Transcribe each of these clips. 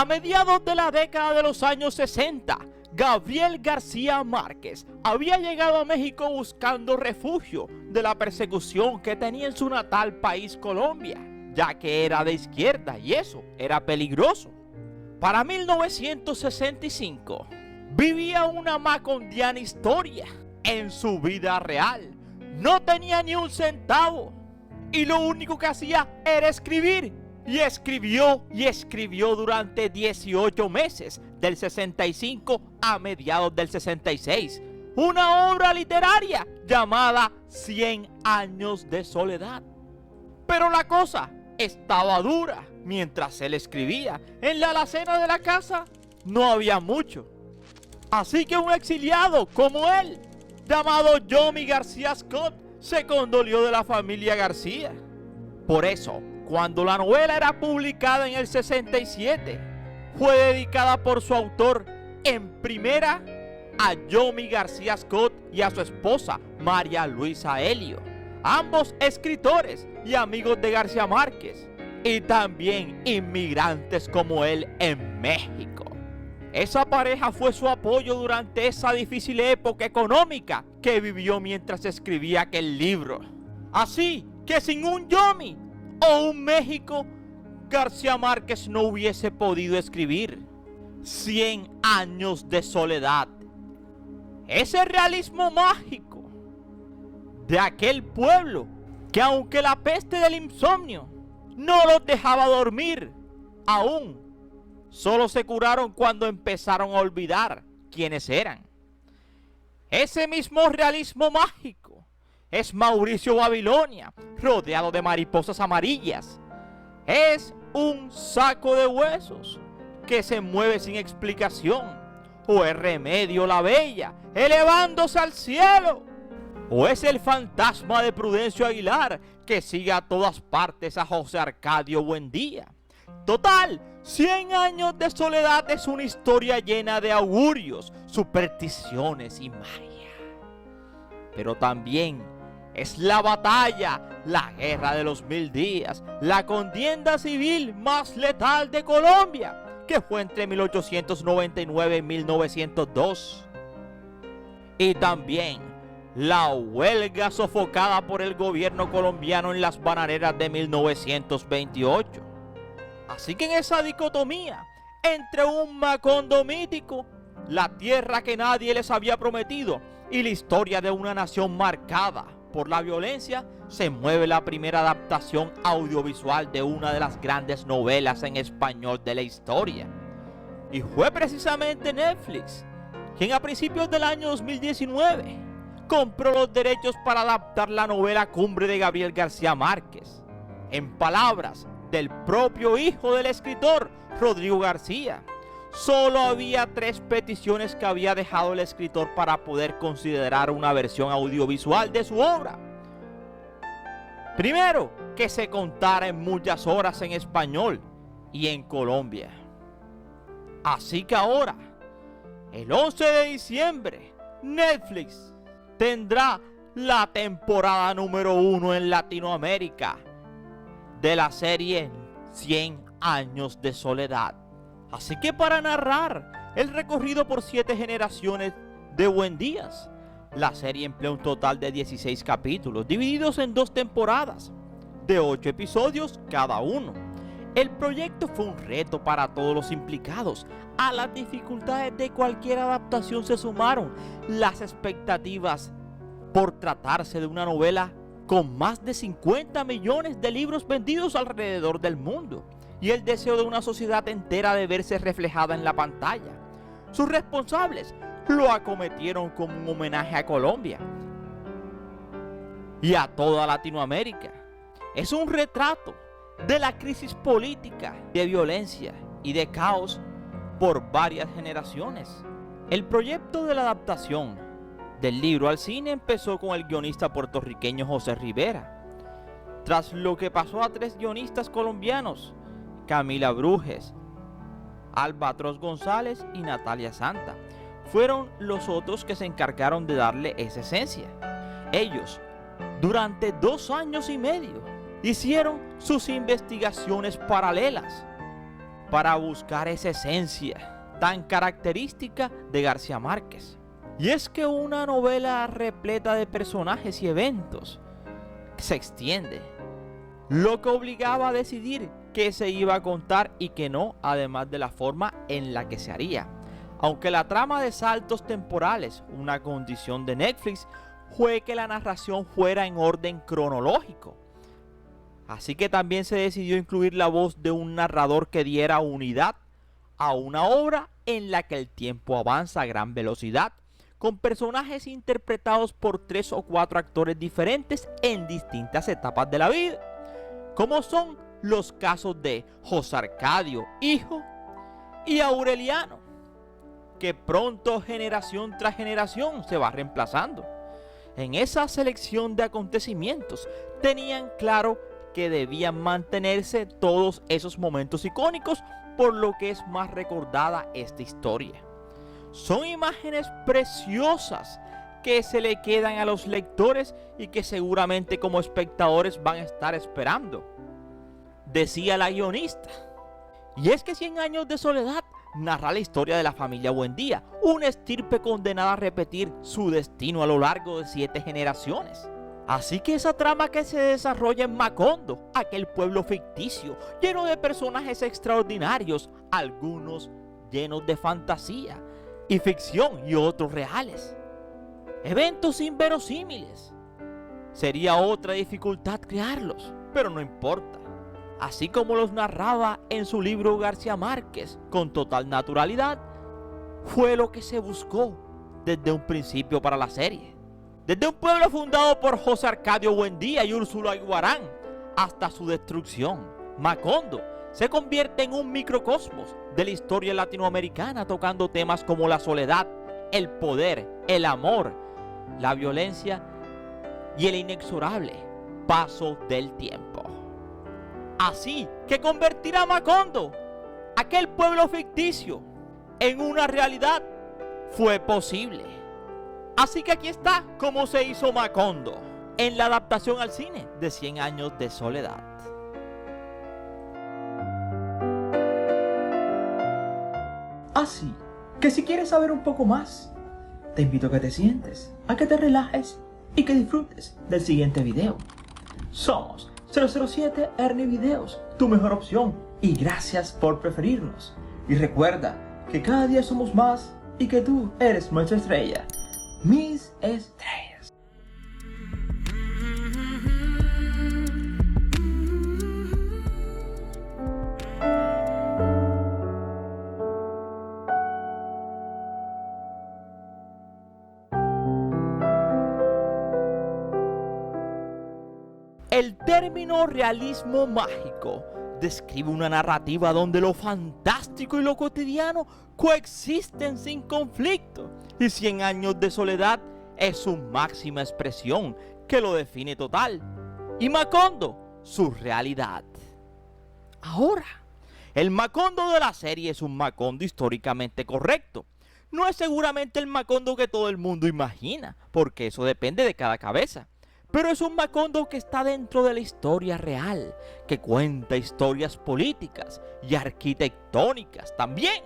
A mediados de la década de los años 60, Gabriel García Márquez había llegado a México buscando refugio de la persecución que tenía en su natal país Colombia, ya que era de izquierda y eso era peligroso. Para 1965, vivía una macondiana historia en su vida real. No tenía ni un centavo y lo único que hacía era escribir. Y escribió durante 18 meses, del 65 a mediados del 66, una obra literaria llamada 100 años de soledad. Pero la cosa estaba dura. Mientras él escribía, en la alacena de la casa no había mucho. Así que un exiliado como él, llamado Yomi García Scott, se condolió de la familia García. Por eso, cuando la novela era publicada en el 67, fue dedicada por su autor en primera a Yomi García Scott y a su esposa María Luisa Helio, ambos escritores y amigos de García Márquez, y también inmigrantes como él en México. Esa pareja fue su apoyo durante esa difícil época económica que vivió mientras escribía aquel libro. Así que sin un Yomi o un México, García Márquez no hubiese podido escribir 100 años de soledad. Ese realismo mágico de aquel pueblo que, aunque la peste del insomnio no los dejaba dormir, aún solo se curaron cuando empezaron a olvidar quiénes eran. Ese mismo realismo mágico es Mauricio Babilonia, rodeado de mariposas amarillas. Es un saco de huesos que se mueve sin explicación. O es Remedio la Bella, elevándose al cielo. O es el fantasma de Prudencio Aguilar, que sigue a todas partes a José Arcadio Buendía. Total, 100 años de soledad es una historia llena de augurios, supersticiones y magia. Pero también es la batalla, la guerra de los 1000 días, la contienda civil más letal de Colombia, que fue entre 1899 y 1902. Y también la huelga sofocada por el gobierno colombiano en las bananeras de 1928. Así que en esa dicotomía entre un Macondo mítico, la tierra que nadie les había prometido, y la historia de una nación marcada por la violencia, se mueve la primera adaptación audiovisual de una de las grandes novelas en español de la historia. Y fue precisamente Netflix quien a principios del año 2019 compró los derechos para adaptar la novela Cumbre de Gabriel García Márquez. En palabras del propio hijo del escritor, Rodrigo García, solo había 3 peticiones que había dejado el escritor para poder considerar una versión audiovisual de su obra. Primero, que se contara en muchas horas en español y en Colombia. Así que ahora, el 11 de diciembre, Netflix tendrá la temporada número 1 en Latinoamérica de la serie 100 años de soledad. Así que para narrar el recorrido por 7 generaciones de Buendías, la serie emplea un total de 16 capítulos, divididos en 2 temporadas, de 8 episodios cada uno. El proyecto fue un reto para todos los implicados. A las dificultades de cualquier adaptación se sumaron las expectativas por tratarse de una novela con más de 50 millones de libros vendidos alrededor del mundo, y el deseo de una sociedad entera de verse reflejada en la pantalla. Sus responsables lo acometieron como un homenaje a Colombia y a toda Latinoamérica. Es un retrato de la crisis política, de violencia y de caos por varias generaciones. El proyecto de la adaptación del libro al cine empezó con el guionista puertorriqueño José Rivera, tras lo que pasó a 3 guionistas colombianos, Camila Brujes, Albatros González y Natalia Santa. Fueron los otros que se encargaron de darle esa esencia. Ellos, durante 2 años y medio, hicieron sus investigaciones paralelas para buscar esa esencia tan característica de García Márquez. Y es que una novela repleta de personajes y eventos se extiende, lo que obligaba a decidir qué se iba a contar y qué no, además de la forma en la que se haría. Aunque la trama de saltos temporales, una condición de Netflix, fue que la narración fuera en orden cronológico. Así que también se decidió incluir la voz de un narrador que diera unidad a una obra en la que el tiempo avanza a gran velocidad, con personajes interpretados por 3 o 4 actores diferentes en distintas etapas de la vida, como son los casos de José Arcadio, hijo, y Aureliano, que pronto generación tras generación se va reemplazando. En esa selección de acontecimientos tenían claro que debían mantenerse todos esos momentos icónicos, por lo que es más recordada esta historia. Son imágenes preciosas que se le quedan a los lectores y que seguramente como espectadores van a estar esperando. Decía la guionista. Y es que 100 años de soledad narra la historia de la familia Buendía, una estirpe condenada a repetir su destino a lo largo de 7 generaciones. Así que esa trama que se desarrolla en Macondo, aquel pueblo ficticio, lleno de personajes extraordinarios, algunos llenos de fantasía y ficción y otros reales. Eventos inverosímiles. Sería otra dificultad crearlos, pero no importa. Así como los narraba en su libro García Márquez con total naturalidad, fue lo que se buscó desde un principio para la serie. Desde un pueblo fundado por José Arcadio Buendía y Úrsula Iguarán hasta su destrucción, Macondo se convierte en un microcosmos de la historia latinoamericana, tocando temas como la soledad, el poder, el amor, la violencia y el inexorable paso del tiempo. Así que convertir a Macondo, aquel pueblo ficticio, en una realidad fue posible. Así que aquí está cómo se hizo Macondo en la adaptación al cine de 100 años de soledad. Así que si quieres saber un poco más, te invito a que te sientes, a que te relajes y que disfrutes del siguiente video. Somos 007 Ernie Videos, tu mejor opción, y gracias por preferirnos. Y recuerda que cada día somos más y que tú eres nuestra estrella. Mis estrellas. El término realismo mágico describe una narrativa donde lo fantástico y lo cotidiano coexisten sin conflicto, y 100 años de soledad es su máxima expresión que lo define total, y Macondo su realidad. Ahora, el Macondo de la serie es un Macondo históricamente correcto. No es seguramente el Macondo que todo el mundo imagina, porque eso depende de cada cabeza. Pero es un Macondo que está dentro de la historia real, que cuenta historias políticas y arquitectónicas también.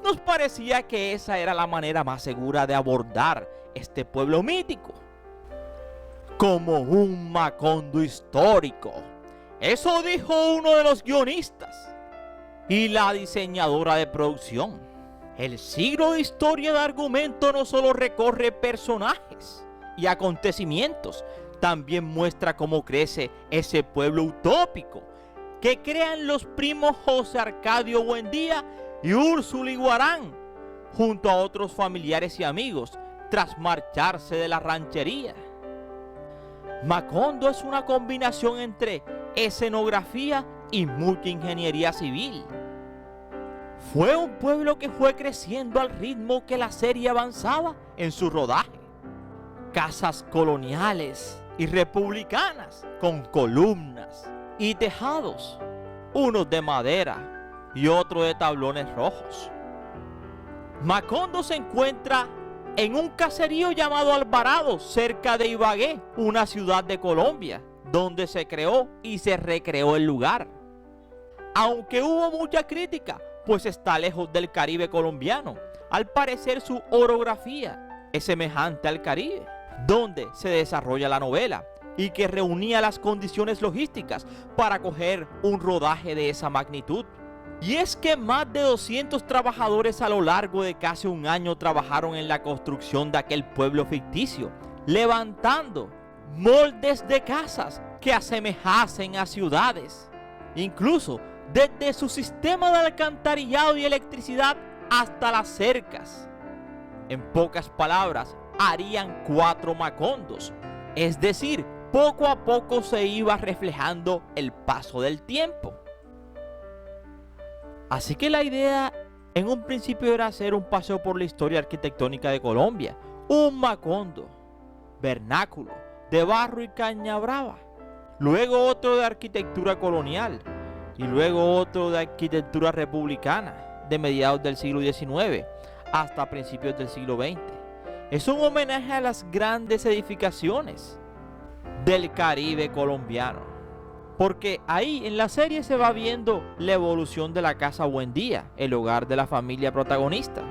Nos parecía que esa era la manera más segura de abordar este pueblo mítico, como un Macondo histórico. Eso dijo uno de los guionistas y la diseñadora de producción. El siglo de historia de argumento no solo recorre personajes y acontecimientos, también muestra cómo crece ese pueblo utópico que crean los primos José Arcadio Buendía y Úrsula Iguarán, junto a otros familiares y amigos, tras marcharse de la ranchería. Macondo es una combinación entre escenografía y mucha ingeniería civil. Fue un pueblo que fue creciendo al ritmo que la serie avanzaba en su rodaje. Casas coloniales y republicanas con columnas y tejados, unos de madera y otros de tablones rojos. Macondo se encuentra en un caserío llamado Alvarado, cerca de Ibagué, una ciudad de Colombia, donde se creó y se recreó el lugar. aunque hubo mucha crítica, pues está lejos del Caribe colombiano. Al parecer su orografía es semejante al Caribe, donde se desarrolla la novela, y que reunía las condiciones logísticas para coger un rodaje de esa magnitud. Y es que más de 200 trabajadores a lo largo de casi un año trabajaron en la construcción de aquel pueblo ficticio, levantando moldes de casas que asemejasen a ciudades, incluso desde su sistema de alcantarillado y electricidad hasta las cercas. En pocas palabras, harían 4 Macondos, es decir, poco a poco se iba reflejando el paso del tiempo. Así que la idea en un principio era hacer un paseo por la historia arquitectónica de Colombia, un Macondo, vernáculo, de barro y caña brava, luego otro de arquitectura colonial y luego otro de arquitectura republicana de mediados del siglo XIX hasta principios del siglo XX. Es un homenaje a las grandes edificaciones del Caribe colombiano, porque ahí en la serie se va viendo la evolución de la casa Buendía, el hogar de la familia protagonista.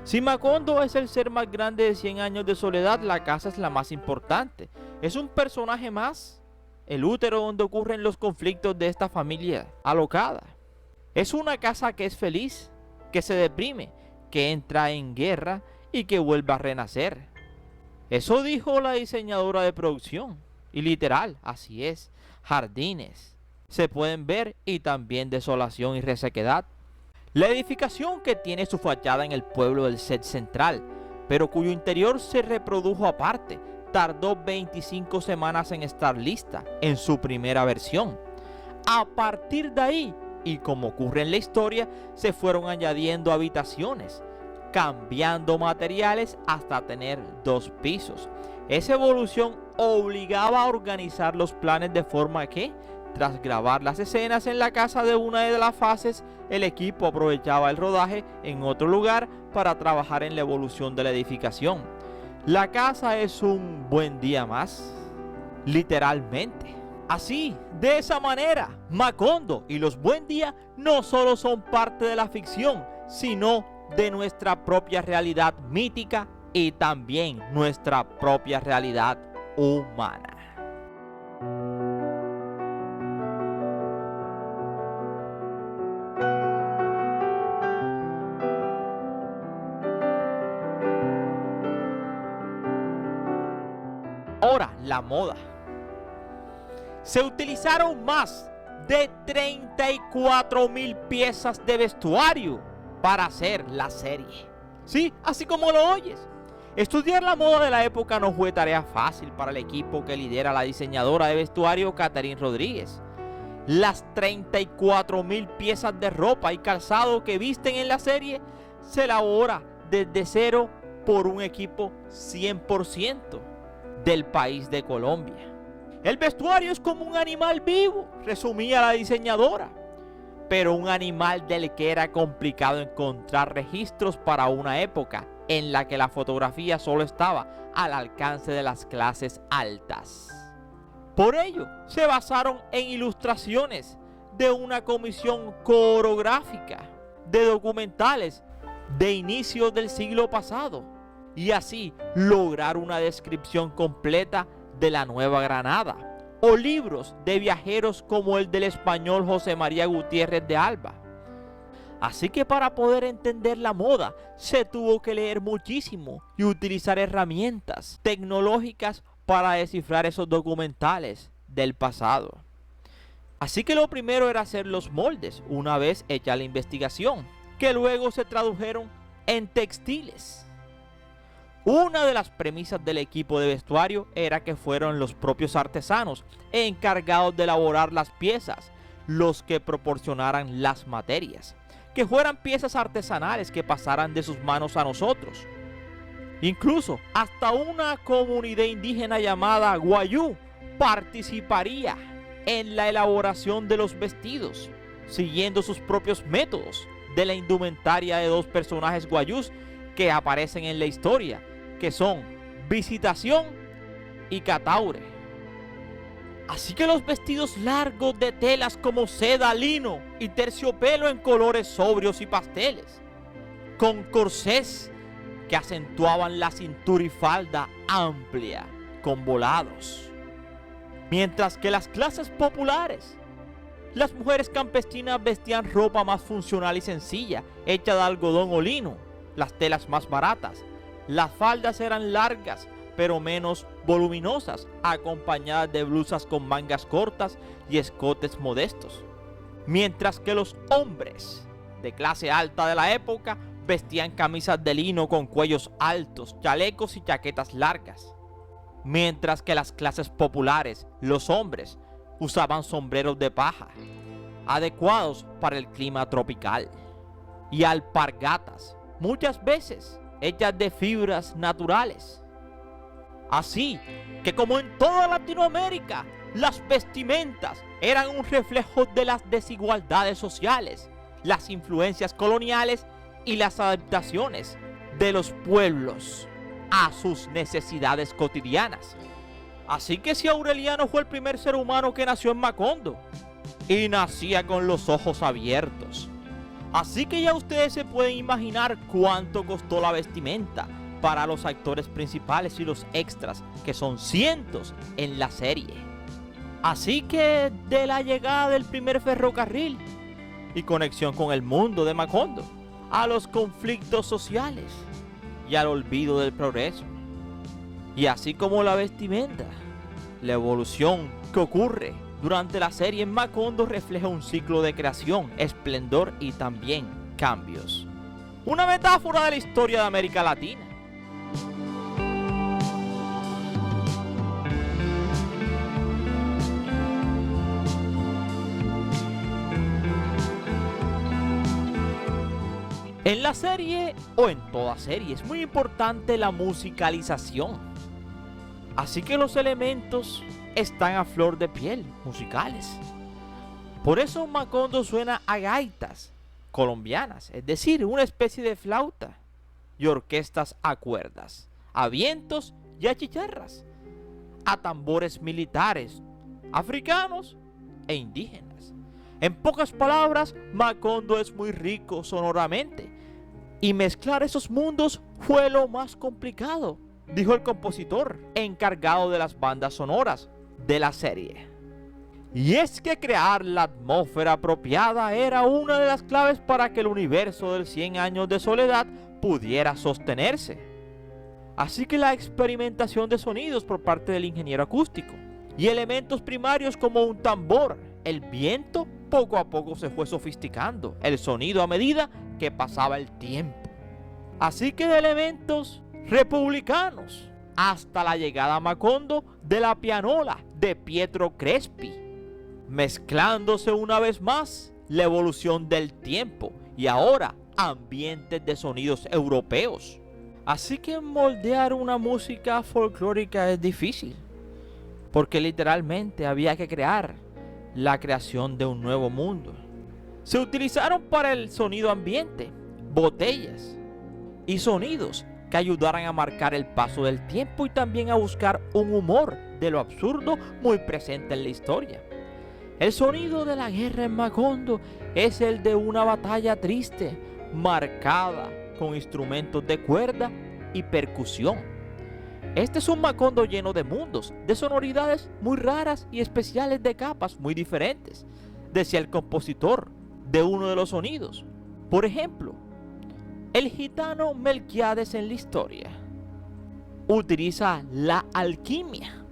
Si Macondo es el ser más grande de 100 años de soledad, la casa es la más importante. Es un personaje más, el útero donde ocurren los conflictos de esta familia alocada. Es una casa que es feliz, que se deprime, que entra en guerra y que vuelve a renacer. Eso dijo la diseñadora de producción. Y literal, así es. Jardines se pueden ver y también desolación y resequedad. La edificación, que tiene su fachada en el pueblo del set central, pero cuyo interior se reprodujo aparte, tardó 25 semanas en estar lista en su primera versión. A partir de ahí, y como ocurre en la historia, se fueron añadiendo habitaciones, cambiando materiales hasta tener 2 pisos. Esa evolución obligaba a organizar los planes de forma que, tras grabar las escenas en la casa de una de las fases, el equipo aprovechaba el rodaje en otro lugar para trabajar en la evolución de la edificación. La casa es un buen día más, literalmente. Así, de esa manera, Macondo y los Buendía no solo son parte de la ficción, sino de nuestra propia realidad mítica y también nuestra propia realidad humana. Ahora, la moda. Se utilizaron más de 34,000 piezas de vestuario para hacer la serie. Sí, así como lo oyes. Estudiar la moda de la época no fue tarea fácil para el equipo que lidera la diseñadora de vestuario Catherine Rodríguez. Las 34,000 piezas de ropa y calzado que visten en la serie se elabora desde cero por un equipo 100% del país de Colombia. El vestuario es como un animal vivo, resumía la diseñadora, pero un animal del que era complicado encontrar registros para una época en la que la fotografía solo estaba al alcance de las clases altas. Por ello, se basaron en ilustraciones de una comisión coreográfica de documentales de inicios del siglo pasado, y así lograr una descripción completa de la Nueva Granada, o libros de viajeros como el del español José María Gutiérrez de Alba. Así que para poder entender la moda se tuvo que leer muchísimo y utilizar herramientas tecnológicas para descifrar esos documentales del pasado. Así que lo primero era hacer los moldes una vez hecha la investigación, que luego se tradujeron en textiles. Una de las premisas del equipo de vestuario era que fueron los propios artesanos encargados de elaborar las piezas los que proporcionaran las materias, que fueran piezas artesanales que pasaran de sus manos a nosotros. Incluso hasta una comunidad indígena llamada Guayú participaría en la elaboración de los vestidos, siguiendo sus propios métodos de la indumentaria de 2 personajes guayús que aparecen en la historia, que son Visitación y Cataure. Así que los vestidos largos de telas como seda, lino y terciopelo en colores sobrios y pasteles, con corsés que acentuaban la cintura y falda amplia con volados. Mientras que las clases populares, las mujeres campesinas vestían ropa más funcional y sencilla, hecha de algodón o lino, las telas más baratas. Las faldas eran largas, pero menos voluminosas, acompañadas de blusas con mangas cortas y escotes modestos. Mientras que los hombres de clase alta de la época vestían camisas de lino con cuellos altos, chalecos y chaquetas largas. Mientras que las clases populares, los hombres, usaban sombreros de paja, adecuados para el clima tropical, y alpargatas, muchas veces hechas de fibras naturales. Así que, como en toda Latinoamérica, las vestimentas eran un reflejo de las desigualdades sociales, las influencias coloniales y las adaptaciones de los pueblos a sus necesidades cotidianas. Así que si Aureliano fue el primer ser humano que nació en Macondo, y nacía con los ojos abiertos, así que ya ustedes se pueden imaginar cuánto costó la vestimenta para los actores principales y los extras, que son cientos en la serie. Así que de la llegada del primer ferrocarril y conexión con el mundo de Macondo, a los conflictos sociales y al olvido del progreso. Y así como la vestimenta, la evolución que ocurre durante la serie en Macondo refleja un ciclo de creación, esplendor y también cambios. Una metáfora de la historia de América Latina. En la serie, o en toda serie, es muy importante la musicalización. Así que los elementos están a flor de piel, musicales. Por eso Macondo suena a gaitas colombianas, es decir, una especie de flauta, y orquestas a cuerdas, a vientos y a chicharras, a tambores militares, africanos e indígenas. En pocas palabras, Macondo es muy rico sonoramente, y mezclar esos mundos fue lo más complicado, dijo el compositor encargado de las bandas sonoras de la serie. Y es que crear la atmósfera apropiada era una de las claves para que el universo del 100 años de soledad pudiera sostenerse. Así que la experimentación de sonidos por parte del ingeniero acústico y elementos primarios como un tambor, el viento, poco a poco se fue sofisticando el sonido a medida que pasaba el tiempo. Así que de elementos republicanos hasta la llegada a Macondo de la pianola de Pietro Crespi, mezclándose una vez más la evolución del tiempo y ahora ambientes de sonidos europeos. Así que moldear una música folclórica es difícil, porque literalmente había que crear la creación de un nuevo mundo. Se utilizaron para el sonido ambiente botellas y sonidos que ayudaran a marcar el paso del tiempo y también a buscar un humor de lo absurdo muy presente en la historia. El sonido de la guerra en Macondo es el de una batalla triste, marcada con instrumentos de cuerda y percusión. Este es un Macondo lleno de mundos, de sonoridades muy raras y especiales, de capas muy diferentes, decía el compositor de uno de los sonidos. Por ejemplo, el gitano Melquiades en la historia utiliza la alquimia,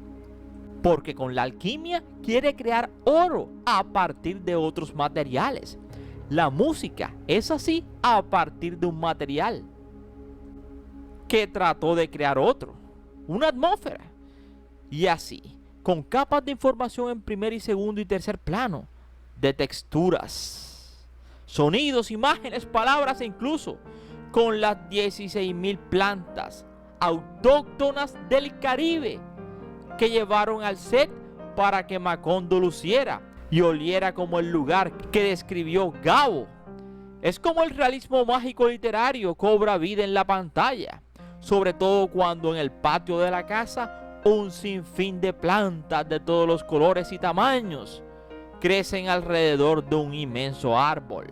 porque con la alquimia quiere crear oro a partir de otros materiales. La música es así a partir de un material que trató de crear otro, una atmósfera, y así, con capas de información en primer y segundo y tercer plano, de texturas, sonidos, imágenes, palabras e incluso con las 16.000 plantas autóctonas del Caribe que llevaron al set para que Macondo luciera y oliera como el lugar que describió Gabo. Es como el realismo mágico literario cobra vida en la pantalla, sobre todo cuando en el patio de la casa un sinfín de plantas de todos los colores y tamaños crecen alrededor de un inmenso árbol.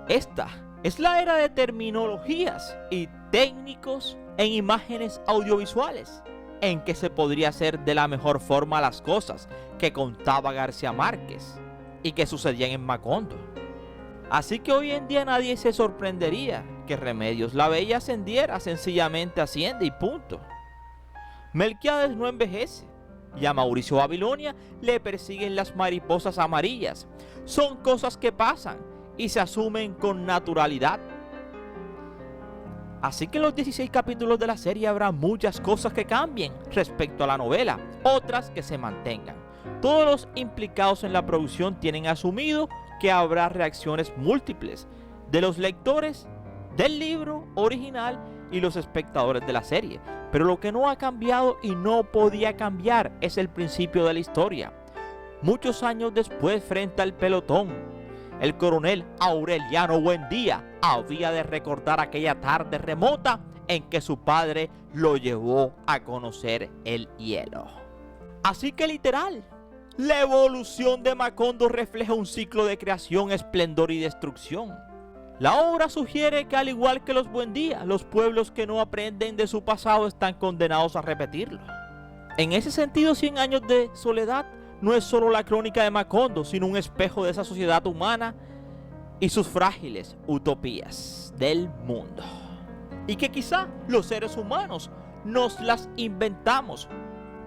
Esta es la era de terminologías y técnicos en imágenes audiovisuales, en que se podría hacer de la mejor forma las cosas que contaba García Márquez y que sucedían en Macondo. Así que hoy en día nadie se sorprendería que Remedios la Bella ascendiera, sencillamente asciende y punto. Melquiades no envejece y a Mauricio Babilonia le persiguen las mariposas amarillas. Son cosas que pasan y se asumen con naturalidad. Así que en los 16 capítulos de la serie habrá muchas cosas que cambien respecto a la novela, otras que se mantengan. Todos los implicados en la producción tienen asumido que habrá reacciones múltiples de los lectores del libro original y los espectadores de la serie. Pero lo que no ha cambiado y no podía cambiar es el principio de la historia. Muchos años después, frente al pelotón, el coronel Aureliano Buendía había de recordar aquella tarde remota en que su padre lo llevó a conocer el hielo. Así que literal, la evolución de Macondo refleja un ciclo de creación, esplendor y destrucción. La obra sugiere que al igual que los Buendía, los pueblos que no aprenden de su pasado están condenados a repetirlo. En ese sentido, 100 años de soledad no es solo la crónica de Macondo, sino un espejo de esa sociedad humana y sus frágiles utopías del mundo. Y que quizá los seres humanos nos las inventamos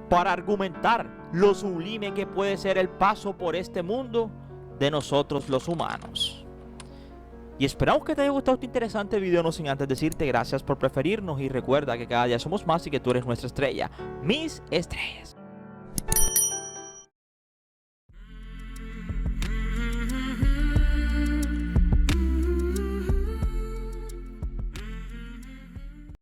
para argumentar lo sublime que puede ser el paso por este mundo de nosotros los humanos. Y esperamos que te haya gustado este interesante video, no sin antes decirte gracias por preferirnos y recuerda que cada día somos más y que tú eres nuestra estrella, mis estrellas.